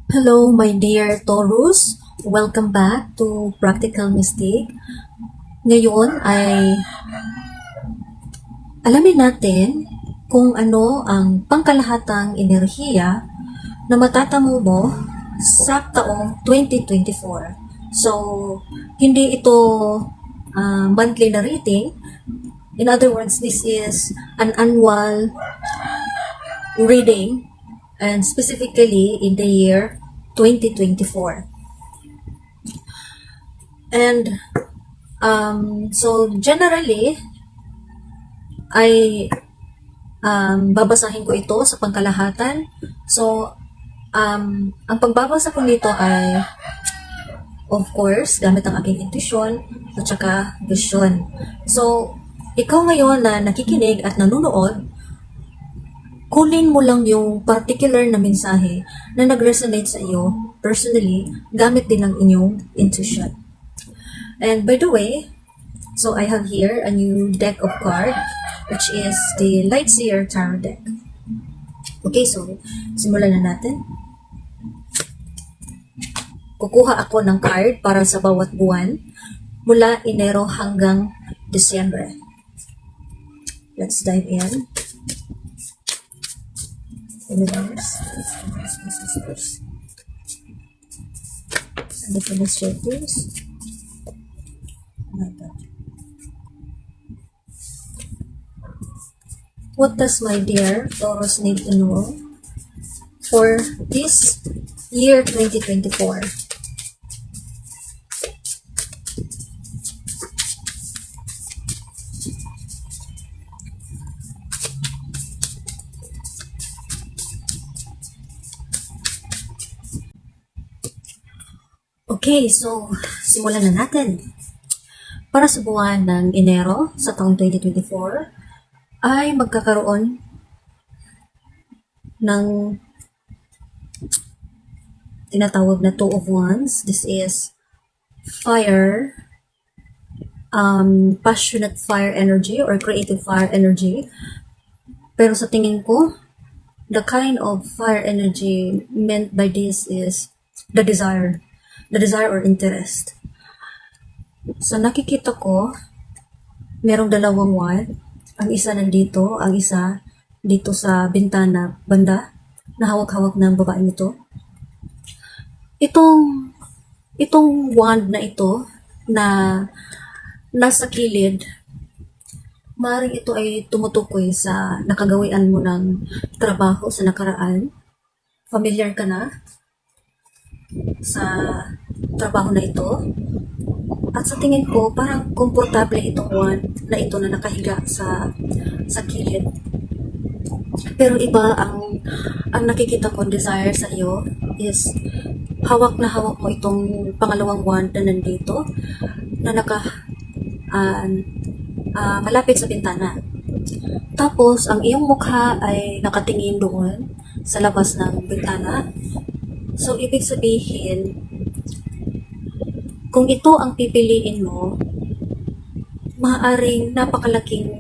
Hello, my dear Taurus. Welcome back to Practical Mistake. Ngayon ay alamin natin kung ano ang pangkalahatang enerhiya na matatamo mo sa taong 2024. So, hindi ito monthly na reading. In other words, this is an annual reading and specifically in the year 2024. And so generally ay babasahin ko ito sa pangkalahatan. So ang pagbabasa ko nito ay of course gamit ang aking intuition at saka vision. So ikaw ngayon na nakikinig at nanonood, kunin mo lang yung particular na mensahe na nag-resonate sa iyo personally gamit din ang inyong intuition. And by the way, so I have here a new deck of cards which is the Lightseer Tarot deck. Okay, so simulan na natin. Kukuha ako ng card para sa bawat buwan mula Enero hanggang Disyembre. Let's dive in. Universe. And the illustrations. Oh my God. What does my dear Taurus need to know for this year 2024? Okay, so simulan na natin. Para sa buwan ng Enero sa taong 2024 ay magkakaroon ng tinatawag na Two of Wands. This is fire, passionate fire energy or creative fire energy. Pero sa tingin ko, the kind of fire energy meant by this is the desire or interest. So nakikita ko, merong dalawang wand. Ang isa nandito, ang isa dito sa bintana banda na hawak-hawak ng babae nito. Itong wand na ito na nasa kilid, maaaring ito ay tumutukoy sa nakagawian mo ng trabaho sa nakaraan. Familiar ka na sa trabaho na ito. At sa tingin ko, parang komportable itong wand na ito na nakahiga sa kilid. Pero iba ang nakikita ko desire sa iyo is hawak na hawak mo itong pangalawang wand na nandito na malapit sa bintana. Tapos, ang iyong mukha ay nakatingin doon sa labas ng bintana. So, ibig sabihin, kung ito ang pipiliin mo, maaaring napakalaking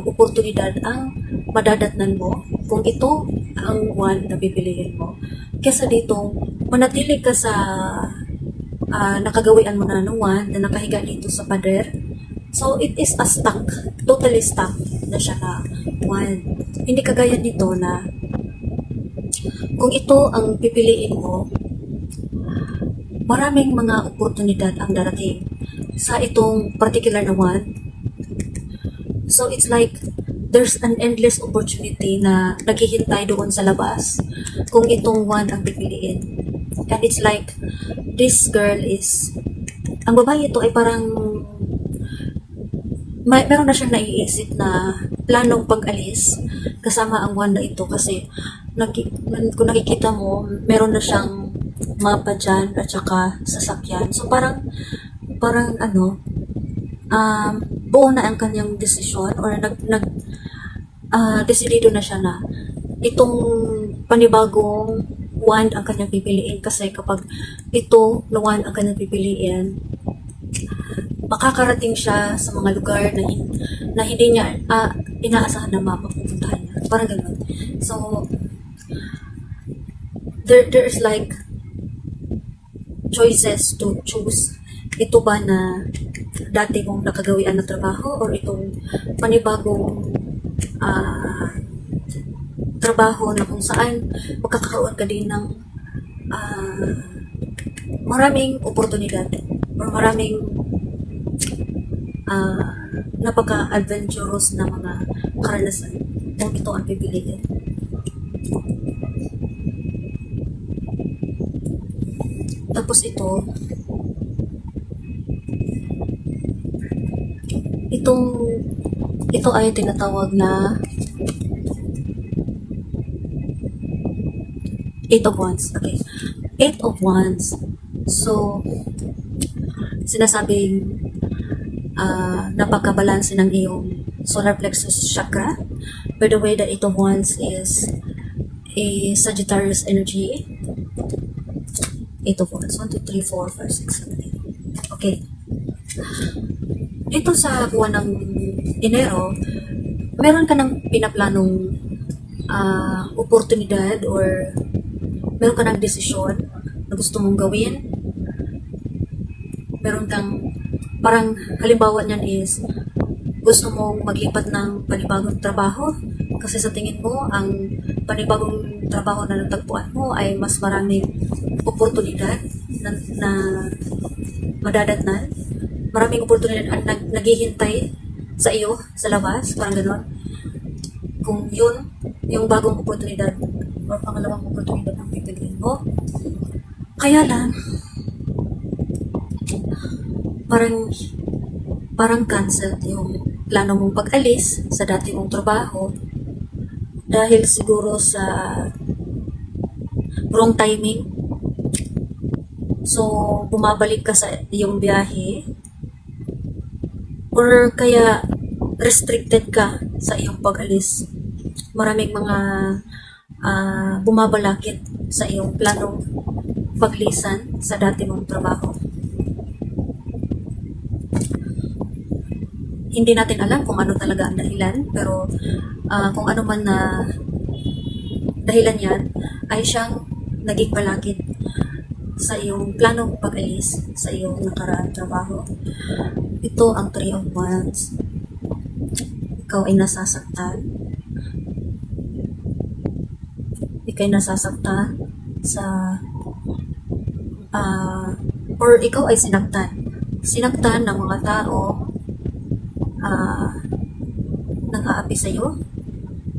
oportunidad ang madadatnan mo kung ito ang one na pipiliin mo. Kesa dito, manatili ka sa nakagawian mo na ng one na nakahiga dito sa pader. So, it is a stuck, totally stuck na siya na one. Hindi kagaya nito na kung ito ang pipiliin mo, maraming mga oportunidad ang darating sa itong particular na one. So, it's like there's an endless opportunity na naghihintay doon sa labas kung itong one ang pipiliin. And it's like, this girl is, ang babae ito ay parang, meron na siyang naiisip na planong pag-alis kasama ang one na ito kasi kung nakikita mo, meron na siyang mapa dyan at saka sasakyan. So parang buo na ang kanyang desisyon or desidido na siya na itong panibagong wand ang kanyang pipiliin kasi kapag ito na wand ang kanyang pipiliin, makakarating siya sa mga lugar na hindi niya inaasahan na mapupuntahan niya. Parang gano'n. So, there is like choices to choose. Ito ba na dati mong nakagawian na trabaho or itong panibagong trabaho na kung saan magkakaroon ka din ng maraming oportunidad or maraming napaka-adventurous na mga karanasan kung ito ang pipiliin. Tapos ito ay tinatawag na Eight of Wands. Okay. Eight of Wands. So, sinasabing napakabalanse ng iyong solar plexus chakra. By the way, the Eight of Wands is a Sagittarius energy. Eight of Wands. 1, 2, 3, 4, 5, 6, 7, 8. Okay. Ito sa buwan ng Enero, meron ka ng pinaplanong oportunidad or meron ka ng desisyon na gusto mong gawin. Meron kang, parang halimbawa niyan is, gusto mong maglipat ng panibagong trabaho kasi sa tingin mo, ang panibagong trabaho na natagpuan mo ay mas maraming oportunidad na madadatnan. Maraming oportunidad ang naghihintay sa iyo, sa labas, parang gano'n. Kung yun, yung bagong oportunidad o pangalawang oportunidad ang pipiliin mo. Kaya lang, parang cancel yung plano mong pag-alis sa dati mong trabaho dahil siguro sa wrong timing. So, bumabalik ka sa iyong biyahe or kaya restricted ka sa iyong pag-alis. Maraming mga bumabalakid sa iyong planong paglisan sa dati mong trabaho. Hindi natin alam kung ano talaga ang dahilan, pero kung ano man na dahilan yan, ay siyang naging balakid sa iyong planong pag-alis sa iyong nakaraang trabaho. Ito ang Three of Wands. Ikaw ay nasasaktan. Ikaw ay nasasaktan sa or ikaw ay sinaktan ng mga tao nang-aapi sa iyo.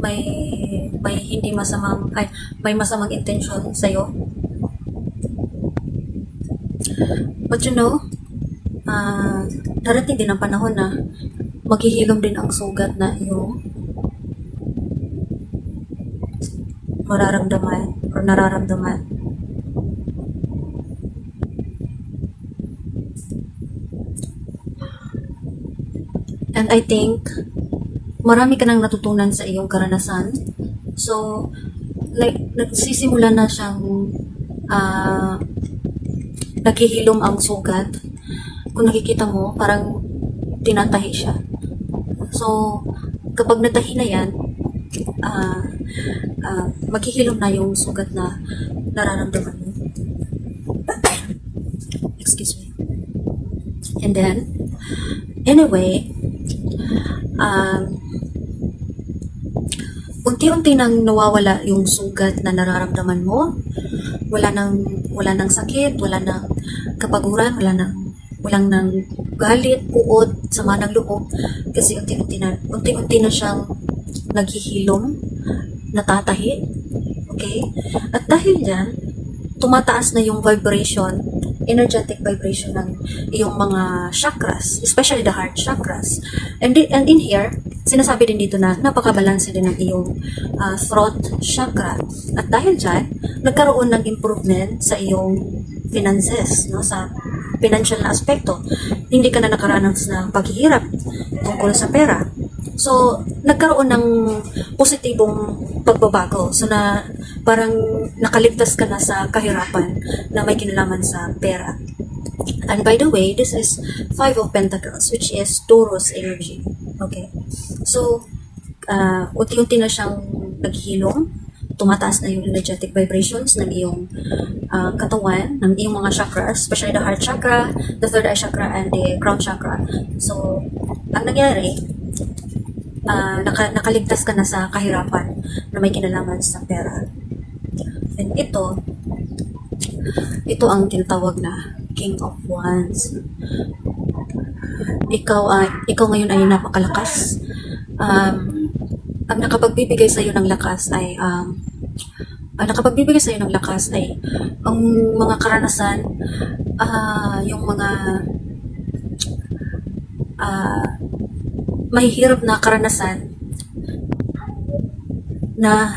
May hindi masamang may masamang intensyon sa iyo. But you know, darating din ang panahon na maghihilom din ang sugat na iyong mararamdaman or nararamdaman. And I think marami ka nang natutunan sa iyong karanasan. So, like, nagsisimula na siyang naghihilom ang sugat. Kung nakikita mo, parang tinatahi siya. So, kapag natahi na yan, maghihilom na yung sugat na nararamdaman mo. Excuse me. And then, anyway, unti-unti nang nawawala yung sugat na nararamdaman mo. Wala nang sakit, wala nang kapaguran, walang nang galit, uod, sama ng loob. Kasi unti-unti na siyang naghihilom, natatahi. Okay? At dahil dyan, tumataas na yung vibration, energetic vibration ng iyong mga chakras, especially the heart chakras. And in here, sinasabi din dito na napakabalanse din ng iyong throat chakra. At dahil dyan, nagkaroon ng improvement sa iyong finances, no, sa financial na aspekto. Hindi ka na nakaranas ng paghihirap tungkol sa pera. So, nagkaroon ng positibong pagbabago. So, na parang nakaligtas ka na sa kahirapan na may kinalaman sa pera. And by the way, this is Five of Pentacles, which is Taurus energy. Okay. So, unti-unti na siyang naghihilom. tumataas na yung energetic vibrations ng iyong katawan, ng iyong mga chakras, especially the heart chakra, the third eye chakra, and the crown chakra. So, ang nangyari, nakaligtas ka na sa kahirapan na may kinalaman sa pera. And ito ang tinatawag na King of Wands. Ikaw ngayon ay napakalakas. Ang nakapagbibigay sa iyo ng lakas ay ang mga karanasan, yung mga mahihirap na karanasan na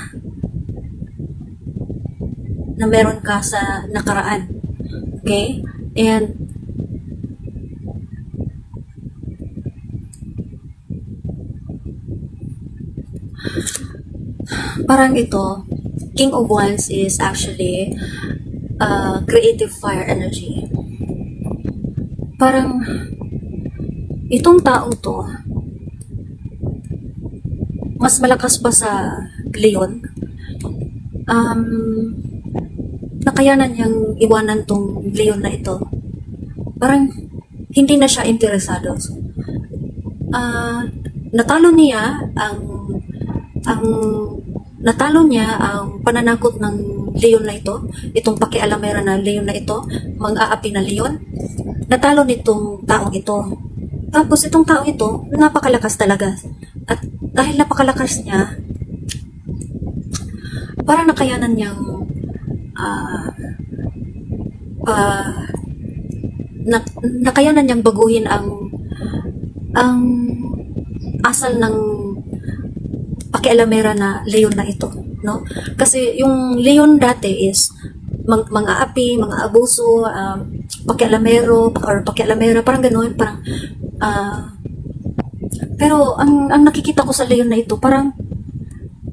meron ka sa nakaraan. Okay? And parang ito, King of Wands is actually creative fire energy. Parang itong taong to mas malakas pa sa Leon. Nakayanan niyang iwanan tong Leon na ito. Parang hindi na siya interesado. Natalo niya ang pananakot ng Leon na ito, itong pakialamera na Leon na ito, mang-aapi na Leon. Natalo nitong taong ito. Tapos itong taong ito, napakalakas talaga. At dahil napakalakas niya, parang nakayanan niyang nakayanan niyang baguhin ang asal ng pakialamera na Leon na ito, no? Kasi yung Leon dati is mga api, mga abuso, pakialamero or pakialamera, parang ganoon, parang pero ang nakikita ko sa Leon na ito, parang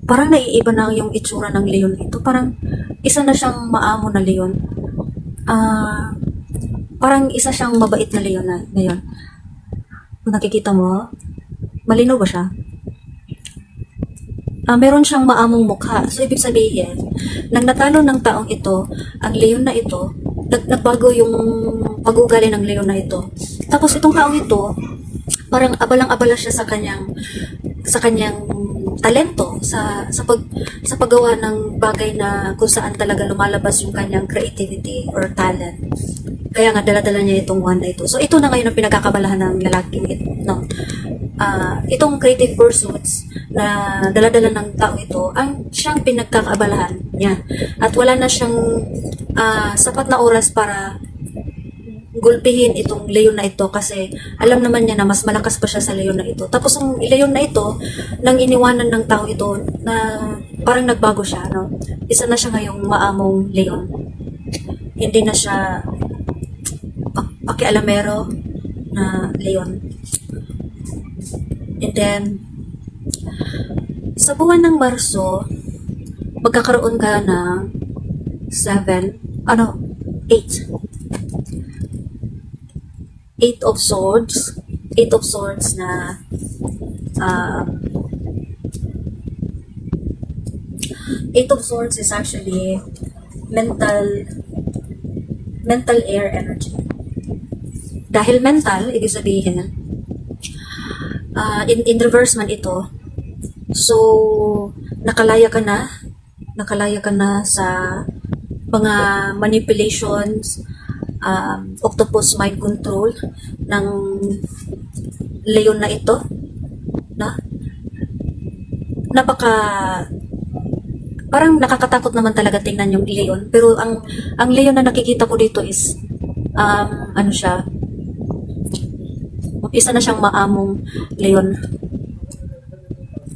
naiiba na yung itsura ng Leon na ito. Parang isa na siyang maamo na Leon. Parang isa siyang mabait na Leon na ngayon. Kung nakikita mo, malinaw ba siya? Meron siyang maamong mukha. So, ibig sabihin, nang natalo ng taong ito, ang Leon na ito, nagbago yung pag-ugali ng Leon na ito. Tapos itong taong ito, parang abalang-abala siya sa kanyang talento sa paggawa ng bagay na kung saan talaga lumalabas yung kanyang creativity or talent. Kaya nga dala-dala niya itong wand na ito. So ito na ngayon ang pinagkakabalahan ng lalaking ito, no? Itong creative pursuits na dala-dala ng tao ito ang siyang pinagkakabalahan niya. At wala na siyang sapat na oras para gulpihin itong Leon na ito kasi alam naman niya na mas malakas pa siya sa Leon na ito. Tapos ang Leon na ito, nang iniwanan ng tao ito, na parang nagbago siya, no? Isa na siya ngayong maamong Leon. Hindi na siya pakialamero na Leon. And then, sa buwan ng Marso, magkakaroon ka ng 8 of Swords. 8 of Swords na 8 of Swords is actually mental air energy. Dahil mental, ibig sabihin, in reverse man ito. So, nakalaya ka na sa mga manipulations, octopus mind control ng Leon na ito, na parang nakakatakot naman talaga tingnan yung Leon, pero ang Leon na nakikita ko dito is siya, isa na siyang maamong Leon.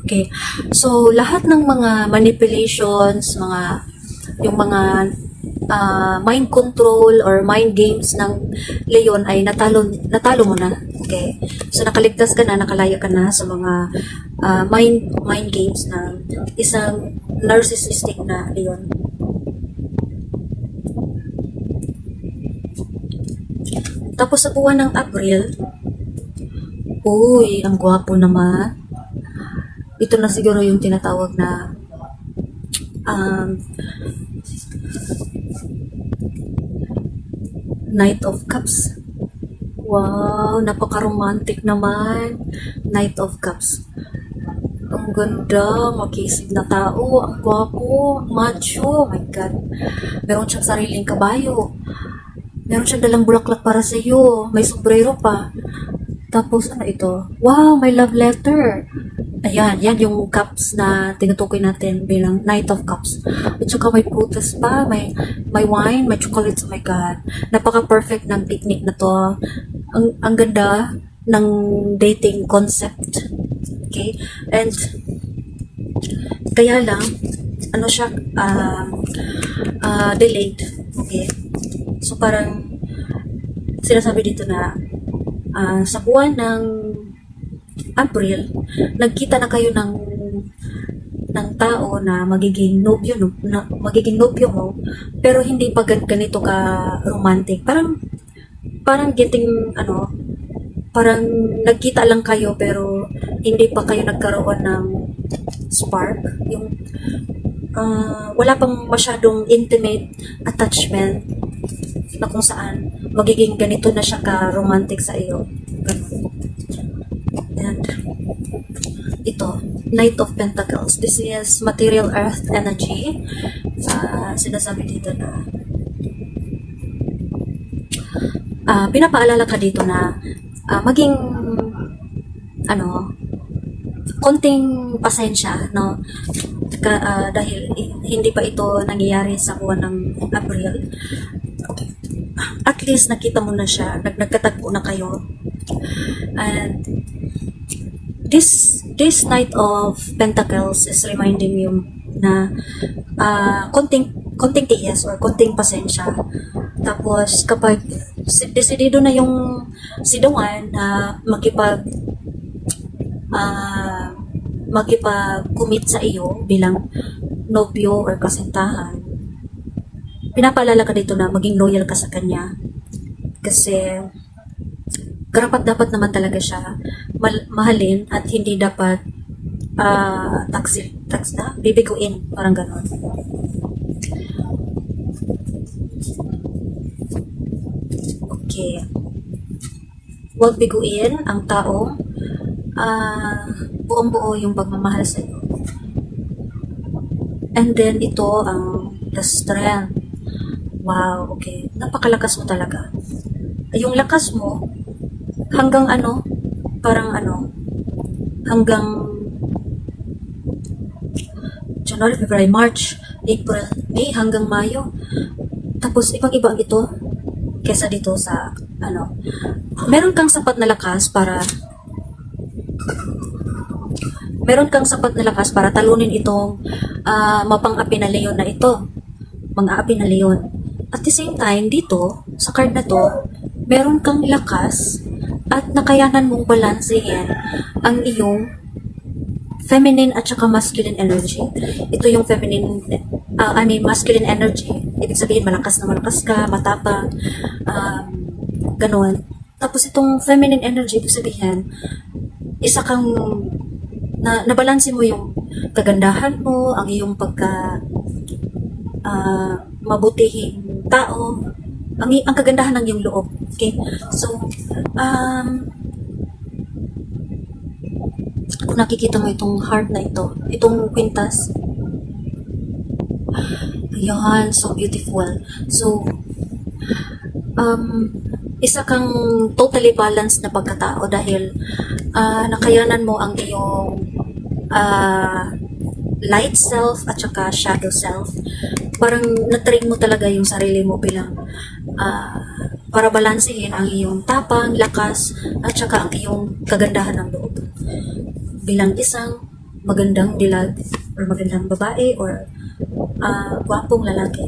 Okay, so lahat ng mga manipulations, yung mga mind control or mind games ng Leon ay natalo mo na. Okay, so nakaligtas ka na, nakalaya ka na sa mga mind games ng isang narcissistic na Leon. Tapos sa buwan ng April, uy, ang gwapo naman. Ito na siguro yung tinatawag na um, Knight of Cups. Wow, napaka-romantic naman. Knight of Cups. Ang ganda, makisig na tao, ang gwapo, macho, oh my God. Meron siyang sariling kabayo. Meron siyang dalang bulaklak para sa iyo. May sombrero pa. Tapos, ano ito? Wow, may love letter. Ayan, yan yung cups na tinutukoy natin bilang Knight of Cups. At saka may prutas pa, may wine, may chocolates. Oh my God. Napaka-perfect ng picnic na to. Ang ganda ng dating concept. Okay? And, kaya lang, ano siya, delayed. Okay? So, parang, sinasabi dito na, sa buwan ng April, nagkita na kayo ng tao na magiging nobyo mo, pero hindi pa ganito ka romantic. Parang getting parang nagkita lang kayo pero hindi pa kayo nagkaroon ng spark, yung wala pang masyadong intimate attachment na kung saan magiging ganito na siya ka-romantic sa iyo. Ganun. And ito, Knight of Pentacles. This is material earth energy. Sinasabi dito na pinapaalala ka dito na maging konting pasensya, no? Dahil hindi pa ito nangyayari sa buwan ng April. At least nakita mo na siya, nagkatagpo na kayo. And this Knight of Pentacles is reminding you na konting tiis or konting pasensya. Tapos kapag desidido na yung si the one na makipag-commit sa iyo bilang nobyo or kasintahan, pinapaalala ka dito na maging loyal ka sa kanya. Kasi karapat dapat naman talaga siya mahalin at hindi dapat bibiguin, parang ganon. Okay. Huwag biguin ang taong buong-buo yung pagmamahal sa iyo. And then ito ang the strength. Wow, okay. Napakalakas mo talaga. Yung lakas mo, hanggang hanggang January, February, March, April, May, hanggang Mayo. Tapos, ibang-iba ito kesa dito sa, meron kang sapat na lakas para talunin itong mapang-api na leon na ito. Mga-api na leon. At the same time, dito, sa card na to, meron kang lakas at nakayanan mong balansehin ang iyong feminine at saka masculine energy. Ito yung masculine energy. Ibig sabihin, malakas ka, matapang, ganoon. Tapos itong feminine energy, ibig sabihin, isa kang nabalansin mo yung kagandahan mo, ang iyong mabutihing tao, ang kagandahan ng iyong loob. Okay? So, kung nakikita mo itong heart na ito, itong quintas, ayan, so beautiful. So, isa kang totally balanced na pagkatao dahil nakayanan mo ang iyong light self at saka shadow self. Parang natrain mo talaga yung sarili mo bilang para balansehin ang iyong tapang, lakas, at saka ang iyong kagandahan ng loob. Bilang isang magandang dilag or magandang babae or gwapong lalaki.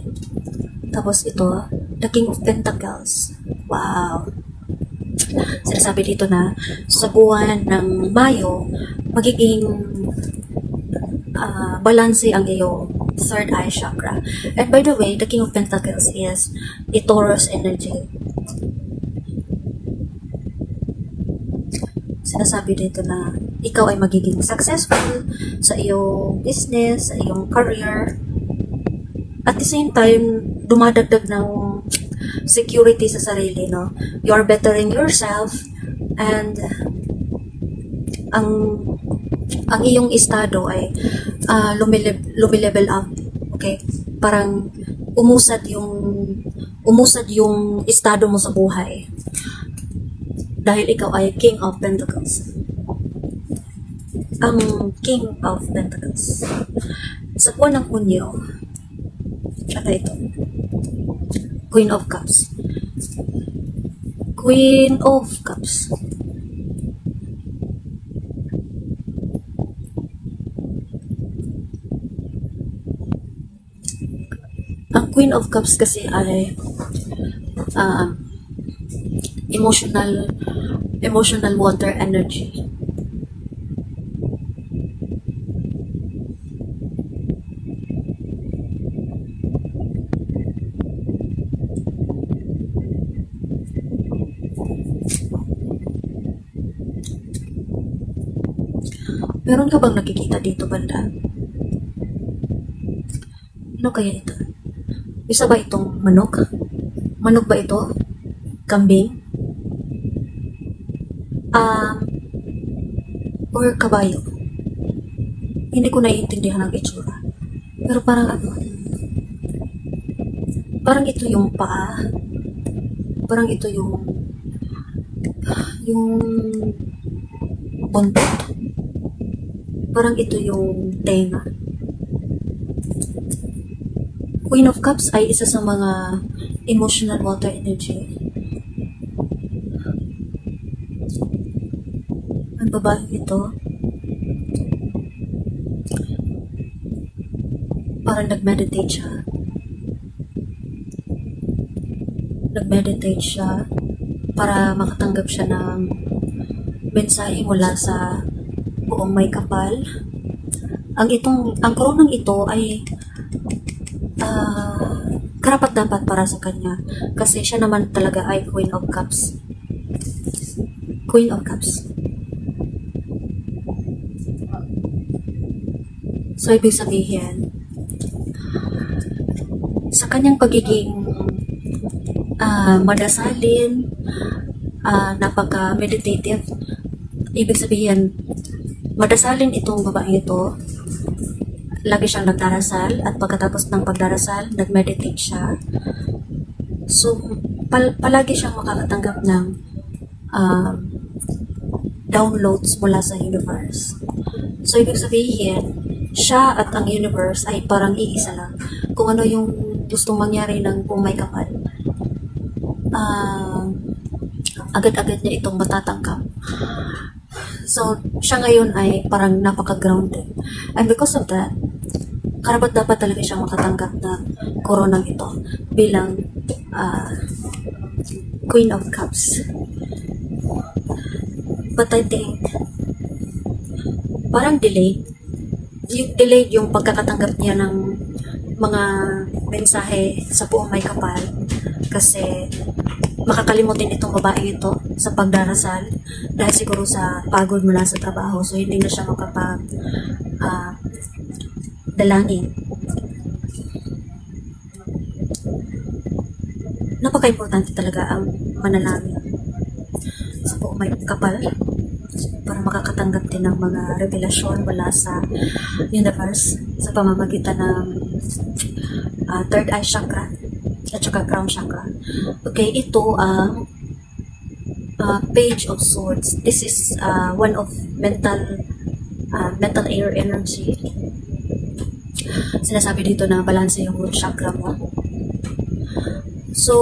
Tapos ito, the King of Pentacles. Wow! Sinasabi dito na sa buwan ng Mayo, magiging balanse ang iyong third eye chakra. And by the way, the King of Pentacles is a Taurus energy. Sinasabi dito na ikaw ay magiging successful sa iyong business, sa iyong career, at the same time, dumadagdag ng security sa sarili, no? You're bettering yourself, and ang ang iyong estado ay lumilevel up. Okay? Parang umusad yung estado mo sa buhay. Dahil ikaw ay King of Pentacles. Ang King of Pentacles. Sa buwan ng Hunyo, ano ito? Queen of Cups. Queen of Cups. Ang Queen of Cups kasi ay emotional water energy. Meron ka bang nakikita dito, banda? Ano kaya ito? Isa ba itong manok? Manok ba ito? Kambing? Or kabayo? Hindi ko naiintindihan ang itsura. Pero parang ano? Parang ito yung paa. Parang ito yung buntot. Parang ito yung tenga. Queen of Cups ay isa sa mga emotional water energy. Ang babae ito, parang nag-meditate siya. Nag-meditate siya para makatanggap siya ng mensahe mula sa buong may kapal. Ang koronang ito ay karapat-dapat para sa kanya kasi siya naman talaga ay Queen of Cups. Queen of Cups. So, ibig sabihin, sa kanyang pagiging madasalin, napaka-meditative, ibig sabihin, madasalin itong babaeng ito, lagi siyang nagdarasal, at pagkatapos ng pagdarasal, nag-meditate siya. So, palagi siyang makakatanggap ng downloads mula sa universe. So, ibig sabihin, siya at ang universe ay parang iisa lang. Kung ano yung gustong mangyari ng kung may kapal, agad-agad niya itong matatanggap. So, siya ngayon ay parang napaka-grounded. And because of that, karapat-dapat talaga siyang makatanggap ng koronang ito bilang Queen of Cups. But I think, parang delayed yung pagkakatanggap niya ng mga mensahe sa buong may kapal kasi makakalimutin itong babaeng ito sa pagdarasal dahil siguro sa pagod mula sa trabaho, so hindi na siya makapag dalangin. Napaka-importante talaga ang manalangin sa buong may kapal para makakatanggap din ng mga revelasyon mula sa universe sa pamamagitan ng third eye chakra at saka crown chakra. Okay, ito ang Page of Swords. This is one of mental air energy. Sinasabi dito na balanse yung root chakra mo. So,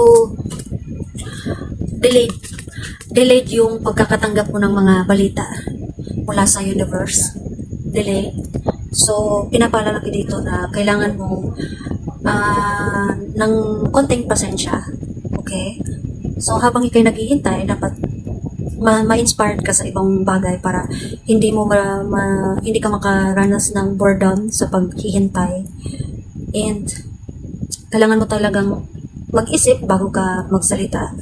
delayed yung pagkakatanggap mo ng mga balita mula sa universe. Delayed. So, pinapalalaki dito na kailangan mo ng konting pasensya. Okay? So, habang ikay naghihintay, dapat ma-inspired ka sa ibang bagay para hindi ka makaranas ng boredom sa paghihintay. And, kailangan mo talagang mag-isip bago ka magsalita.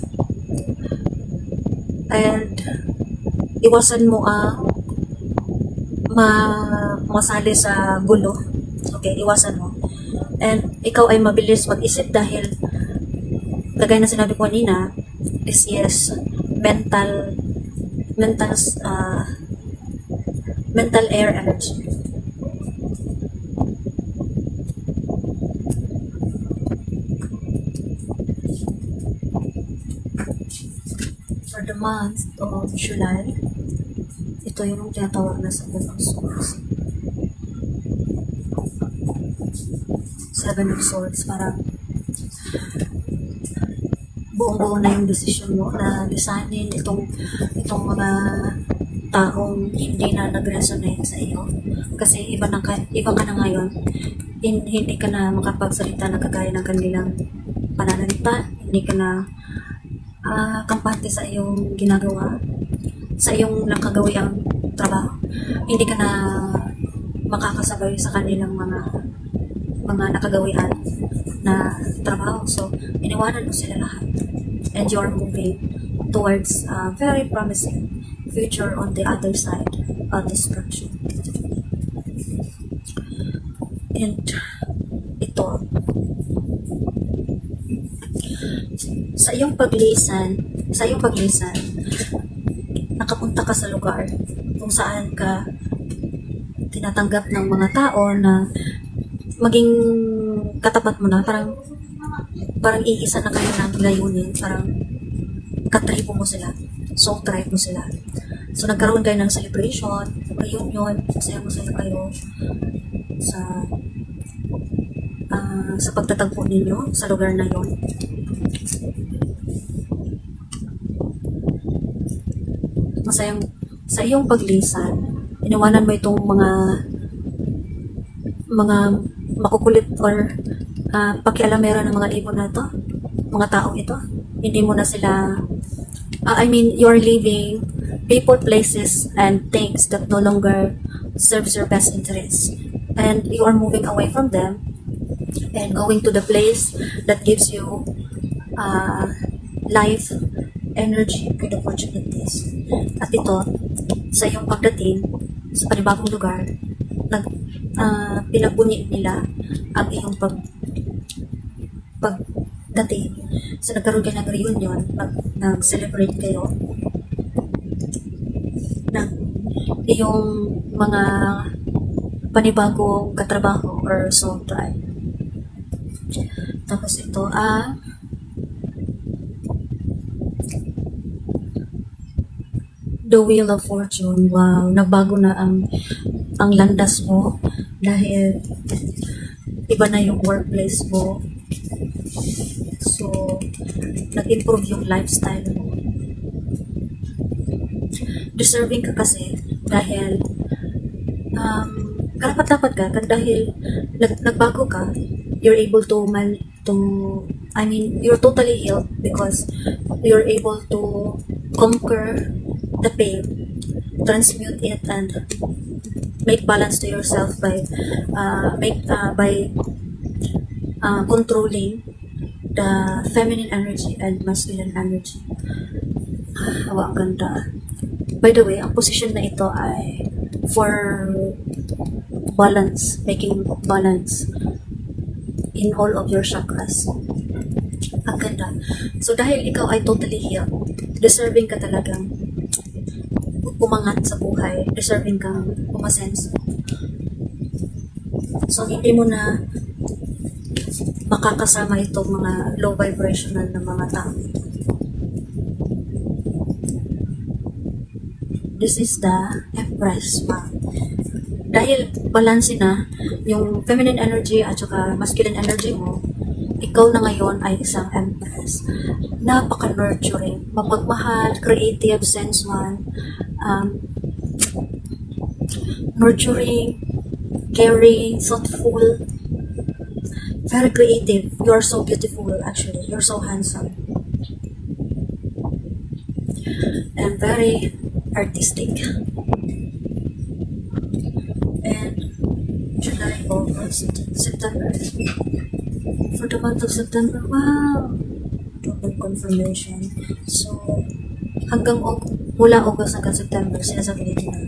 And iwasan mo ang masali sa gulo. Okay, iwasan mo. And ikaw ay mabilis mag-isip dahil kagaya na sinabi ko kanina, this is mental uh, mental air energy. For the month of July, ito yung tinatawag na Seven of Swords. Seven of Swords, parang buong-buo na yung decision mo na lisanin itong mga taong hindi na nag-resonate sa iyo. Kasi iba ka na ngayon. Hindi ka na makapagsalita na kagaya ng kanilang pananalita. Hindi ka na kampante sa iyong ginagawa, sa iyong nakagawiang trabaho. Hindi ka na makakasabay sa kanilang mga nakagawian na trabaho. So, iniwanan mo sila lahat. And you're moving towards a very promising future on the other side of the structure. And ito, sa iyong paglisan, nakapunta ka sa lugar kung saan ka tinatanggap ng mga tao na maging katapat mo na, parang iisa na kayo ng layunin, parang katribo mo sila, soul tribe mo sila. So nagkaroon kayo ng celebration, reunion, masaya kayo sa pagtatagpo ninyo sa lugar na yon. Masayang sa iyong paglisan, iniwanan mo itong mga makukulit or pakialamera ng mga ibon na to, mga taong ito. Hindi mo na sila, you're leaving people, places, and things that no longer serves your best interest. And you are moving away from them and going to the place that gives you life, energy, good opportunities. At ito, sa iyong pagdating sa panibagong lugar, pinagbunyi nila ang iyong pagdating. So nagkaroon kayo ng reunion, nag-celebrate kayo ng iyong mga panibagong katrabaho or soul tribe. Tapos ito the Wheel of Fortune. Wow, nagbago na ang landas mo dahil iba na yung workplace mo. So, nag-improve yung lifestyle mo. Deserving ka kasi dahil karapat-dapat ka dahil nagbago ka. You're able you're totally healed because you're able to conquer the pain, transmute it, and make balance to yourself by controlling the feminine energy and masculine energy. Ang ganda. By the way, ang position na ito ay for balance, making balance in all of your chakras. Ang ganda. So, dahil ikaw ay totally healed, deserving ka talagang umangat sa buhay, deserving kang umasenso. So, hindi mo na makakasama itong mga low vibrational na mga tao. This is the Empress. Dahil balanse na yung feminine energy at saka masculine energy mo, ikaw na ngayon ay isang Empress. Napaka-nurturing, mapagmahal, creative, sensual, nurturing, caring, thoughtful, very creative. You're so beautiful, actually. You're so handsome. And very artistic. And July, August, September. For the month of September, wow! Double confirmation. So, mula August hanggang September, sinasabi dito na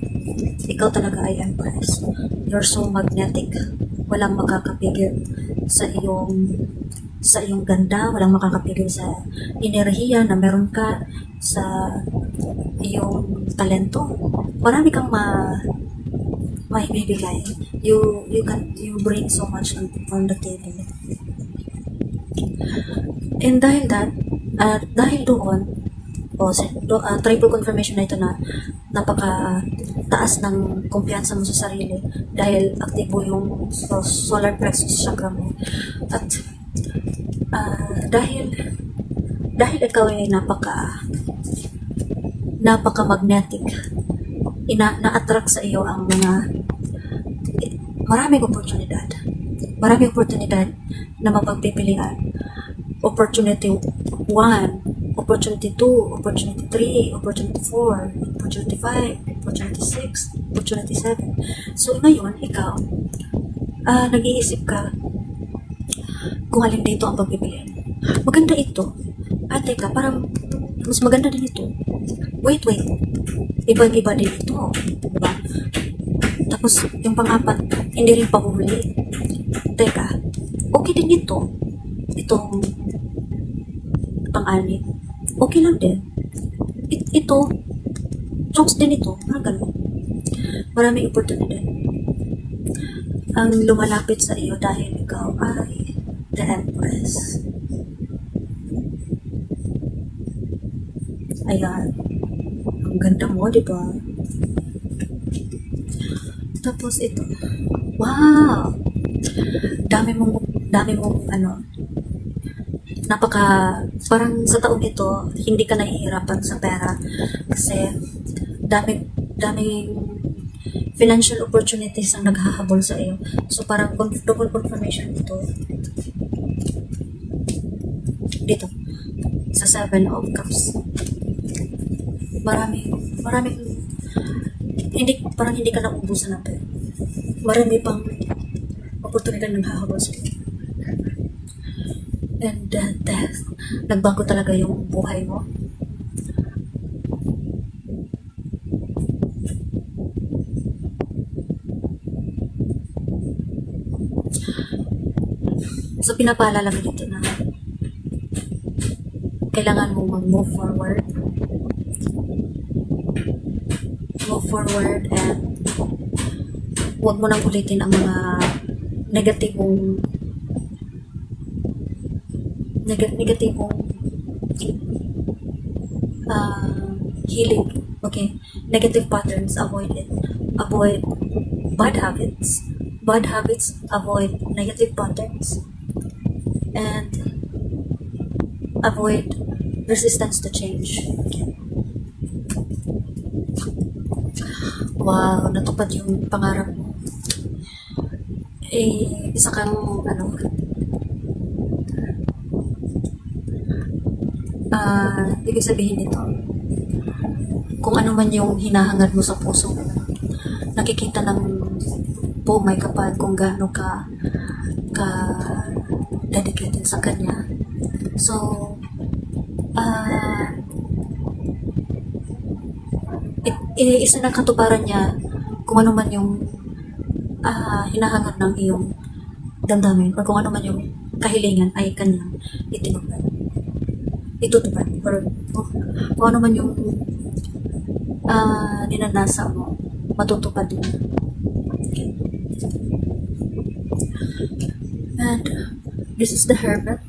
ikaw talaga ay Empress. You're so magnetic. Walang makakapigil sa iyong ganda, walang makakapigil sa enerhiya na meron ka sa iyong talento. Marami kang maibibigay. You bring so much on the table. And dahil doon, triple confirmation na ito na napaka taas ng kumpiyansa mo sa sarili dahil aktibo yung solar plexus chakra mo. At dahil ikaw ay napaka magnetic, na-attract sa iyo ang maraming oportunidad na mapagpipilian. Opportunity 1, opportunity 2, opportunity 3, opportunity 4, opportunity 5, opportunity 6, opportunity 7. So ngayon, ikaw, nag-iisip ka kung alin dito ang pagpipilian. Maganda ito. Teka, parang mas maganda din ito. Wait. Ibang-iba din ito. Diba? Tapos, yung pang-apat, hindi rin pahuhuli. Teka, okay din ito. Itong pang-anim. Okay lang din. Ito, jokes din ito. Ganun. Maraming oportunidad ang lumalapit sa iyo dahil ikaw ay the Empress. Ayan. Ang ganda mo, di ba? Tapos ito. Wow! Dami mong parang sa taong ito, hindi ka nahihirapan sa pera kasi daming financial opportunities ang naghahabol sa iyo. So parang double confirmation ito. Dito. Sa 7 of Cups. Maraming hindi ka naubusan ng pera. Marami pang oportunidad na naghahabol sa iyo. And death. Nagbago talaga yung buhay mo. So, pinapaalala ko dito na kailangan mo mag-move forward. Move forward and huwag mo nang ulitin ang mga negatibong healing. Okay? Negative patterns, avoid it. Avoid bad habits. Bad habits, avoid negative patterns. And avoid resistance to change. Okay. Wow, natupad yung pangarap mo. Isa kang ibig sabihin nito, kung ano man yung hinahangad mo sa puso mo, nakikita ng may kapal kung gaano ka dedicated sa kanya. So, isa ng katuparan niya kung ano man yung hinahangad ng iyong damdamin or kung ano man yung kahilingan ay kanyang itutupad or kung ano man yung ninanasa mo, matutupad din. Okay. And this is the Hermit.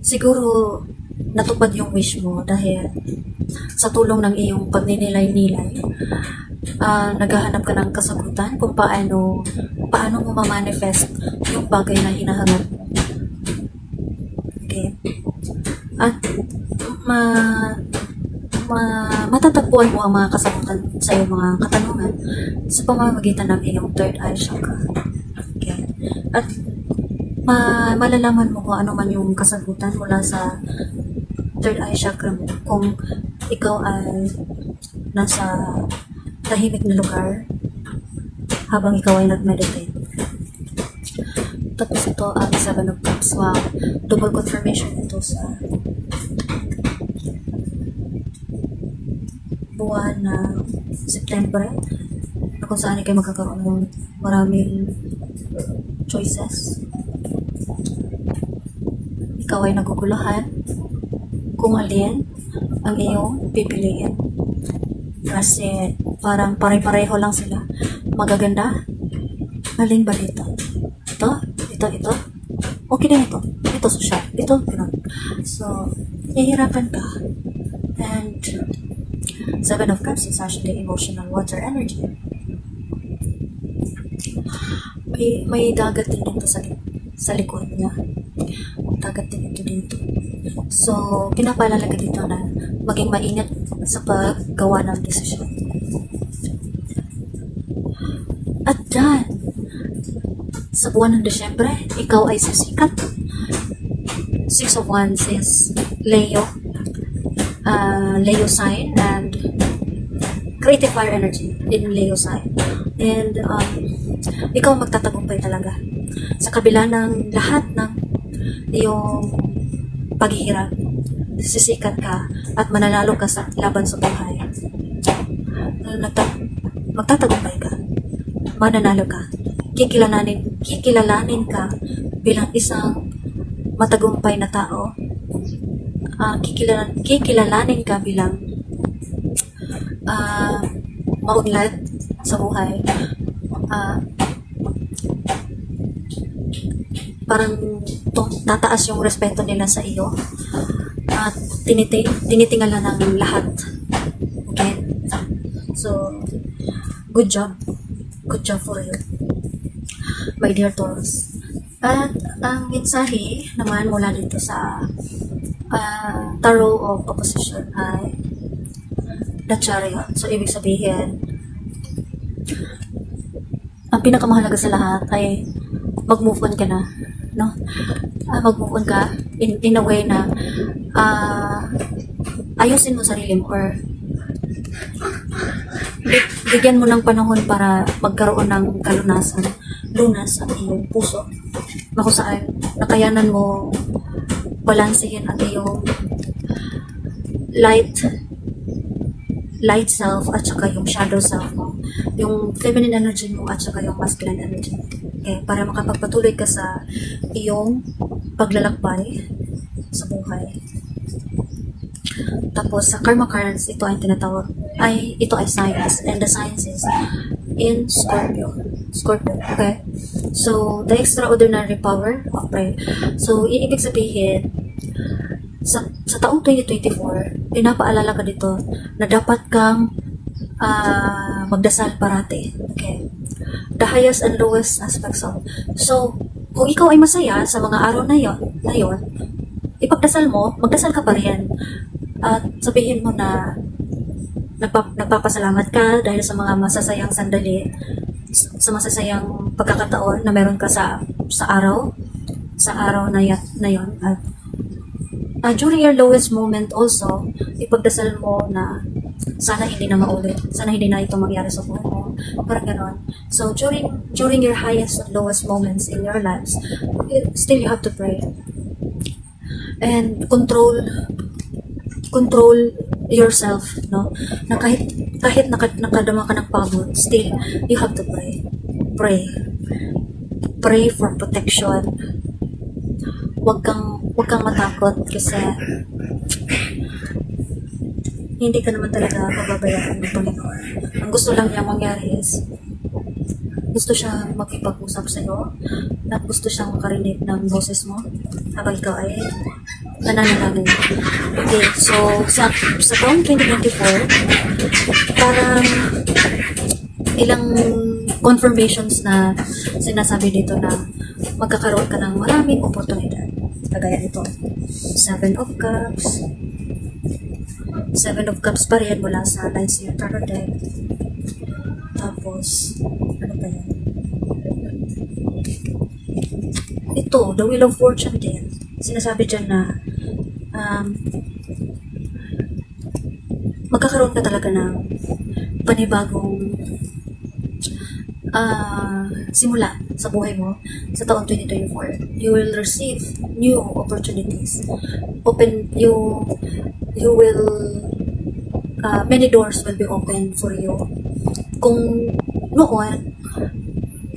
Siguro natupad yung wish mo dahil sa tulong ng iyong pagninilay-nilay, naghahanap ka ng kasagutan kung paano mo ma-manifest yung bagay na hinahangad mo. Okay? At matatagpuan mo ang mga kasagutan sa iyong mga katanungan sa pamamagitan ng iyong third eye chakra. Okay? At malalaman mo kung ano man yung kasagutan mula sa third eye chakra mo kung ikaw ay nasa tahimik na lugar habang ikaw ay nag-meditate. Tapos ito ang 7 of Cups. Wow, double confirmation ito sa buwan na September na kung saan kayo magkakaroon ng maraming choices. Ikaw ay naguguluhan kung alin ang iyong pipiliin. Kasi parang pare-pareho lang sila. Magaganda. Alin ba dito? Ito. Okay din ito. Ito social. Ito, ganun. So, hihirapan ka. And Seven of Cups is actually emotional water energy. May dagat din dito sa likod niya. Dagat din ito dito. So, pinapaalala ka dito na maging maingat sa paggawa ng desisyon. At dyan, sa buwan ng Desyembre, ikaw ay sisikat. Six of Wands is Leo sign and creative fire energy in Leo sign. And ikaw magtatagumpay talaga. Sa kabila ng lahat ng iyong paghihirap, sisikat ka at mananalo ka sa laban sa buhay. Magtatagumpay ka. Mananalo ka. Kikilalanin ka bilang isang matagumpay na tao. Kikilalanin ka bilang maunlad sa buhay. Parang tataas yung respeto nila sa iyo at tinitingala ng lahat. Okay? So, good job for you, my dear Taurus. At ang mensahe naman mula dito sa Tarot of Opposition ay The Chariot. So, ibig sabihin, ang pinakamahalaga sa lahat ay mag-move on ka na. No? Mag-move on ka in a way na ayusin mo sarili mo or bigyan mo ng panahon para magkaroon ng lunas sa iyong puso na kung saan nakayanan mo balansehin ang iyong light self at saka yung shadow self mo, yung feminine energy mo at saka yung masculine energy mo. Okay, para makapagpatuloy ka sa iyong paglalakbay sa buhay. Tapos sa karma cards, ito ay science, and the science is in Scorpio. Okay? So, the extraordinary power of prayer. So, ibig sabihin, sa taong 2024, pinapaalala ka dito na dapat kang magdasal parati. Okay? The highest and lowest aspects of. So, kung ikaw ay masaya sa mga araw na yon, ipagdasal mo, magdasal ka pa rin. At sabihin mo na nagpapasalamat ka dahil sa mga masasayang sandali, sa masasayang pagkakataon na meron ka sa araw na yon. At during your lowest moment also, ipagdasal mo na sana hindi na maulit, sana hindi na ito mangyari sa buhay mo, parang ganon. So during your highest and lowest moments in your lives, still you have to pray and control yourself, no? Na kahit nakadama ka ng pagod, still you have to pray for protection. Huwag kang matakot kasi hindi ka naman talaga mababayaan ng Panginoon. Ang gusto lang niya mangyari is gusto siya makipag-usap sa iyo, na gusto siyang makarinig ng boses mo habang ikaw ay nananalangin. Okay, so sa taong 2024, parang ilang confirmations na sinasabi dito na magkakaroon ka ng maraming oportunidad. Kagaya nito, Seven of Cups pa rin mula sa Lights Year Tarot deck. Tapos, ano pa yan? Ito, The Wheel of Fortune din. Sinasabi dyan na magkakaroon ka talaga ng panibagong simula sa buhay mo sa taon 2024. You will receive new opportunities. You will many doors will be open for you. Kung noon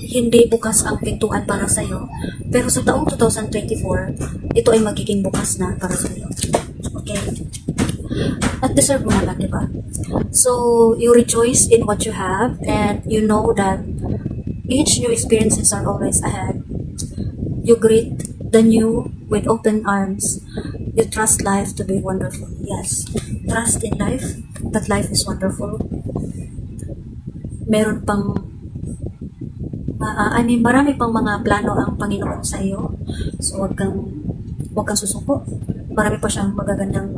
hindi bukas ang pintuan para sa'yo. Pero sa taong 2024, ito ay magiging bukas na para sa'yo. Okay? At deserve mo naman, di ba? So, you rejoice in what you have and you know that each new experiences are always ahead. You greet the new with open arms. You trust life to be wonderful. Yes, trust in life, that life is wonderful. Meron pang marami pang mga plano ang Panginoon sa iyo. So, wag kang susuko. Marami pa siyang magagandang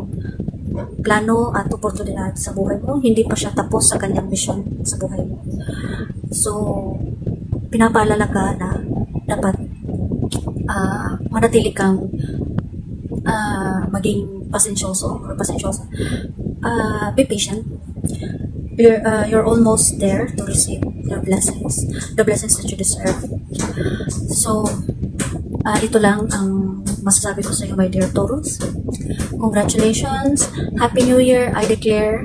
plano at oportunidad sa buhay mo. Hindi pa siya tapos sa kanyang mission sa buhay mo. So, pinapaalala ka na dapat manatili kang maging pasensyoso or pasensyosa. Be patient. You're almost there to receive your blessings, the blessings that you deserve. So, ito lang ang masasabi ko sa iyo, my dear Taurus. Congratulations! Happy New Year! I declare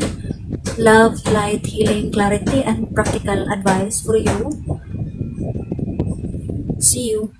love, light, healing, clarity, and practical advice for you. See you!